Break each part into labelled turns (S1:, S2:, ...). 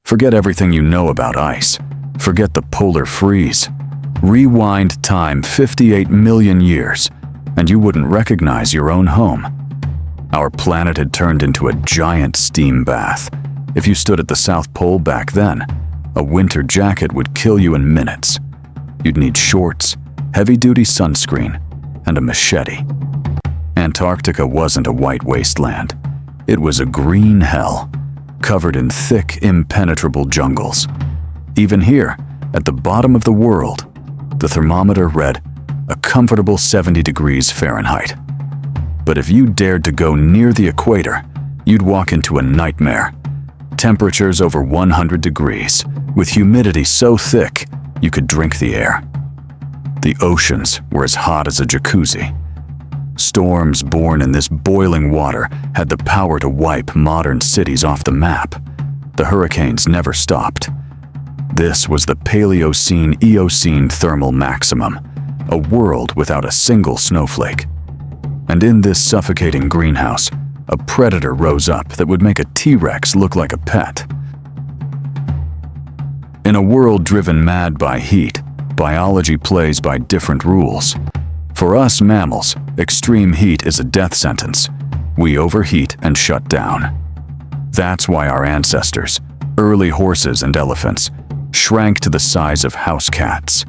S1: Forget everything you know about ice. Forget the polar freeze. Rewind time 58 million years, and you wouldn't recognize your own home. Our planet had turned into a giant steam bath. If you stood at the South Pole back then, a winter jacket would kill you in minutes. You'd need shorts, heavy-duty sunscreen, and a machete. Antarctica wasn't a white wasteland. It was a green hell, covered in thick, impenetrable jungles. Even here, at the bottom of the world, the thermometer read a comfortable 70 degrees Fahrenheit. But if you dared to go near the equator, you'd walk into a nightmare. Temperatures over 100 degrees, with humidity so thick you could drink the air. The oceans were as hot as a jacuzzi. Storms born in this boiling water had the power to wipe modern cities off the map. The hurricanes never stopped. This was the Paleocene-Eocene thermal maximum, a world without a single snowflake. And in this suffocating greenhouse, a predator rose up that would make a T-Rex look like a pet. In a world driven mad by heat, biology plays by different rules. For us mammals, extreme heat is a death sentence. We overheat and shut down. That's why our ancestors, early horses and elephants, shrank to the size of house cats.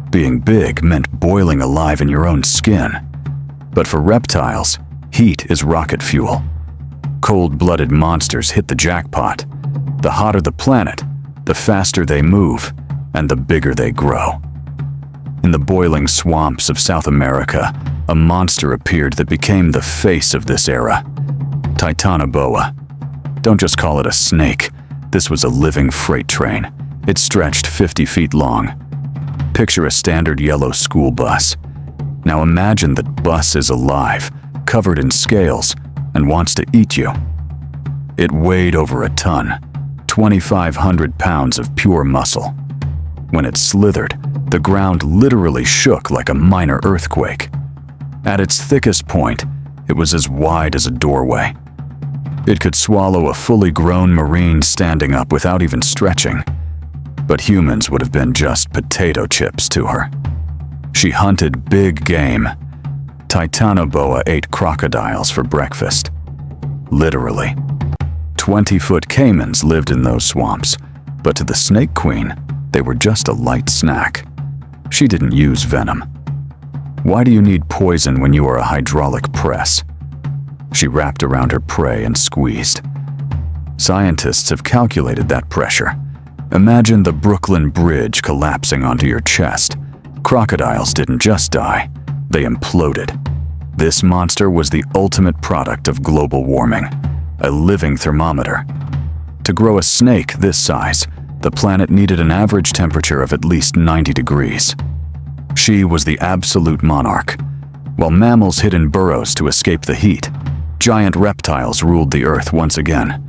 S1: Being big meant boiling alive in your own skin. But for reptiles, heat is rocket fuel. Cold-blooded monsters hit the jackpot. The hotter the planet, the faster they move, and the bigger they grow. In the boiling swamps of South America, a monster appeared that became the face of this era. Titanoboa. Don't just call it a snake. This was a living freight train. It stretched 50 feet long. Picture a standard yellow school bus. Now imagine that bus is alive, covered in scales, and wants to eat you. It weighed over a ton, 2,500 pounds of pure muscle. When it slithered, the ground literally shook like a minor earthquake. At its thickest point, it was as wide as a doorway. It could swallow a fully grown marine standing up without even stretching. But humans would have been just potato chips to her. She hunted big game. Titanoboa ate crocodiles for breakfast. Literally. 20-foot caimans lived in those swamps, but to the snake queen, they were just a light snack. She didn't use venom. Why do you need poison when you are a hydraulic press? She wrapped around her prey and squeezed. Scientists have calculated that pressure. Imagine the Brooklyn Bridge collapsing onto your chest. Crocodiles didn't just die, they imploded. This monster was the ultimate product of global warming, a living thermometer. To grow a snake this size, the planet needed an average temperature of at least 90 degrees. She was the absolute monarch. While mammals hid in burrows to escape the heat, giant reptiles ruled the earth once again.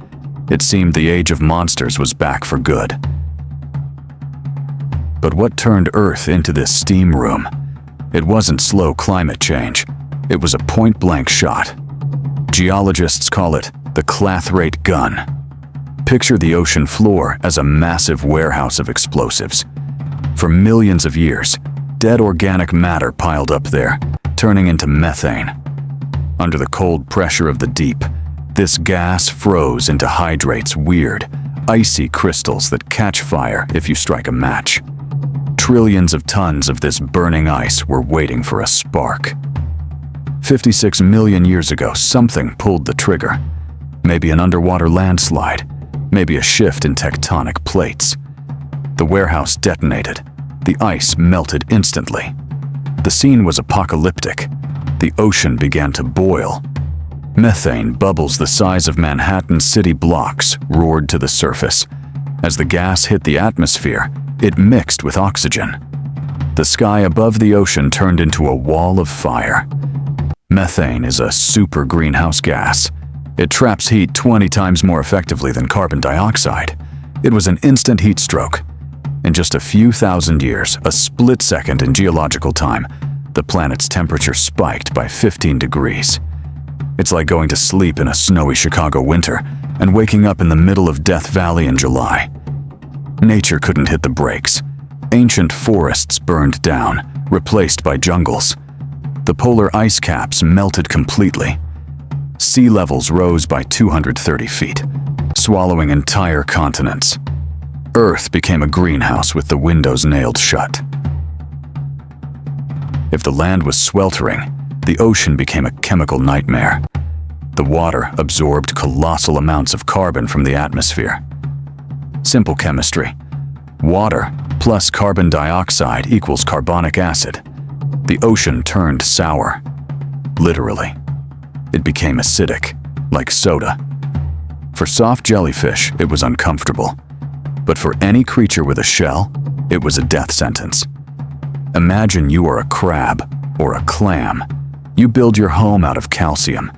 S1: It seemed the age of monsters was back for good. But what turned Earth into this steam room? It wasn't slow climate change. It was a point-blank shot. Geologists call it the Clathrate gun. Picture the ocean floor as a massive warehouse of explosives. For millions of years, dead organic matter piled up there, turning into methane. Under the cold pressure of the deep, this gas froze into hydrates, weird, icy crystals that catch fire if you strike a match. Trillions of tons of this burning ice were waiting for a spark. 56 million years ago, something pulled the trigger. Maybe an underwater landslide, maybe a shift in tectonic plates. The warehouse detonated. The ice melted instantly. The scene was apocalyptic. The ocean began to boil. Methane, bubbles the size of Manhattan city blocks, roared to the surface. As the gas hit the atmosphere, it mixed with oxygen. The sky above the ocean turned into a wall of fire. Methane is a super greenhouse gas. It traps heat 20 times more effectively than carbon dioxide. It was an instant heat stroke. In just a few thousand years, a split second in geological time, the planet's temperature spiked by 15 degrees. It's like going to sleep in a snowy Chicago winter and waking up in the middle of Death Valley in July. Nature couldn't hit the brakes. Ancient forests burned down, replaced by jungles. The polar ice caps melted completely. Sea levels rose by 230 feet, swallowing entire continents. Earth became a greenhouse with the windows nailed shut. If the land was sweltering, the ocean became a chemical nightmare. The water absorbed colossal amounts of carbon from the atmosphere. Simple chemistry. Water plus carbon dioxide equals carbonic acid. The ocean turned sour. Literally. It became acidic, like soda. For soft jellyfish, it was uncomfortable. But for any creature with a shell, it was a death sentence. Imagine you are a crab or a clam. You build your home out of calcium.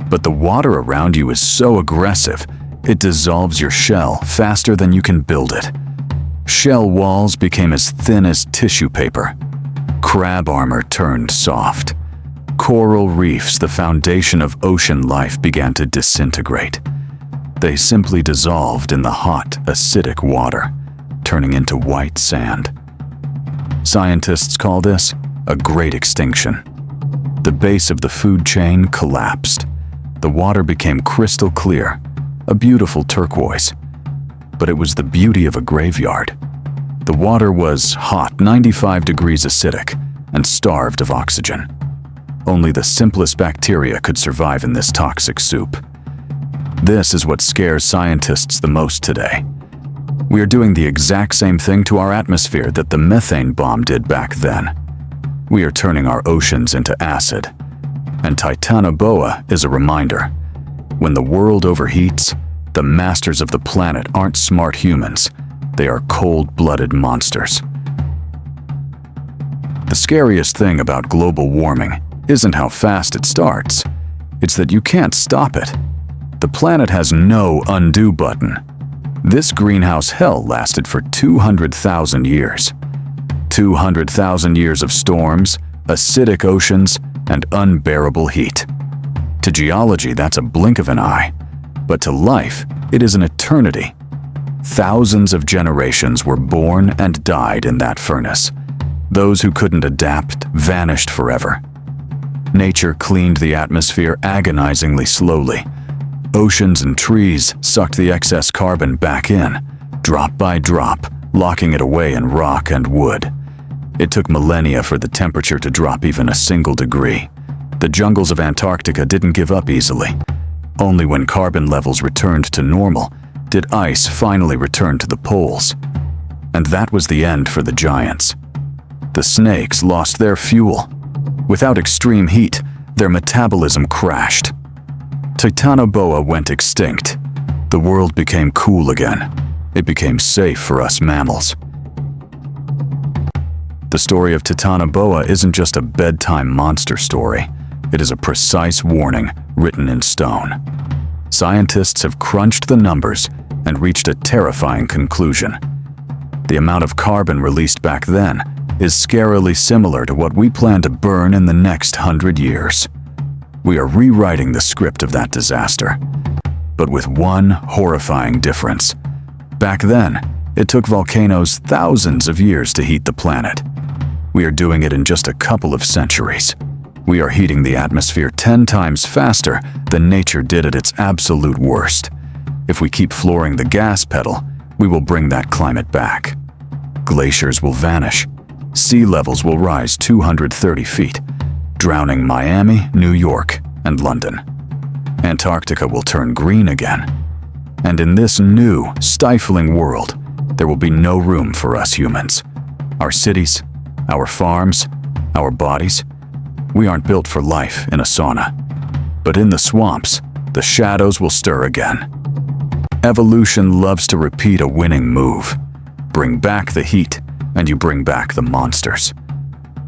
S1: But the water around you is so aggressive, it dissolves your shell faster than you can build it. Shell walls became as thin as tissue paper. Crab armor turned soft. Coral reefs, the foundation of ocean life, began to disintegrate. They simply dissolved in the hot, acidic water, turning into white sand. Scientists call this a great extinction. The base of the food chain collapsed. The water became crystal clear, a beautiful turquoise. But it was the beauty of a graveyard. The water was hot, 95 degrees acidic, and starved of oxygen. Only the simplest bacteria could survive in this toxic soup. This is what scares scientists the most today. We are doing the exact same thing to our atmosphere that the methane bomb did back then. We are turning our oceans into acid. And Titanoboa is a reminder. When the world overheats, the masters of the planet aren't smart humans. They are cold-blooded monsters. The scariest thing about global warming isn't how fast it starts. It's that you can't stop it. The planet has no undo button. This greenhouse hell lasted for 200,000 years. 200,000 years of storms, acidic oceans, and unbearable heat. To geology, that's a blink of an eye. But to life, it is an eternity. Thousands of generations were born and died in that furnace. Those who couldn't adapt vanished forever. Nature cleaned the atmosphere agonizingly slowly. Oceans and trees sucked the excess carbon back in, drop by drop, locking it away in rock and wood. It took millennia for the temperature to drop even a single degree. The jungles of Antarctica didn't give up easily. Only when carbon levels returned to normal did ice finally return to the poles. And that was the end for the giants. The snakes lost their fuel. Without extreme heat, their metabolism crashed. Titanoboa went extinct. The world became cool again. It became safe for us mammals. The story of Titanoboa isn't just a bedtime monster story. It is a precise warning written in stone. Scientists have crunched the numbers and reached a terrifying conclusion. The amount of carbon released back then is scarily similar to what we plan to burn in the next 100 years. We are rewriting the script of that disaster, but with one horrifying difference. Back then, it took volcanoes thousands of years to heat the planet. We are doing it in just a couple of centuries. We are heating the atmosphere 10 times faster than nature did at its absolute worst. If we keep flooring the gas pedal, we will bring that climate back. Glaciers will vanish. Sea levels will rise 230 feet, drowning Miami, New York, and London. Antarctica will turn green again. And in this new, stifling world, there will be no room for us humans. Our cities, our farms, our bodies, we aren't built for life in a sauna. But in the swamps, the shadows will stir again. Evolution loves to repeat a winning move. Bring back the heat, and you bring back the monsters.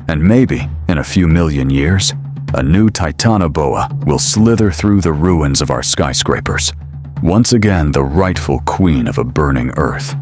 S1: And maybe, in a few million years, a new Titanoboa will slither through the ruins of our skyscrapers, once again the rightful queen of a burning Earth.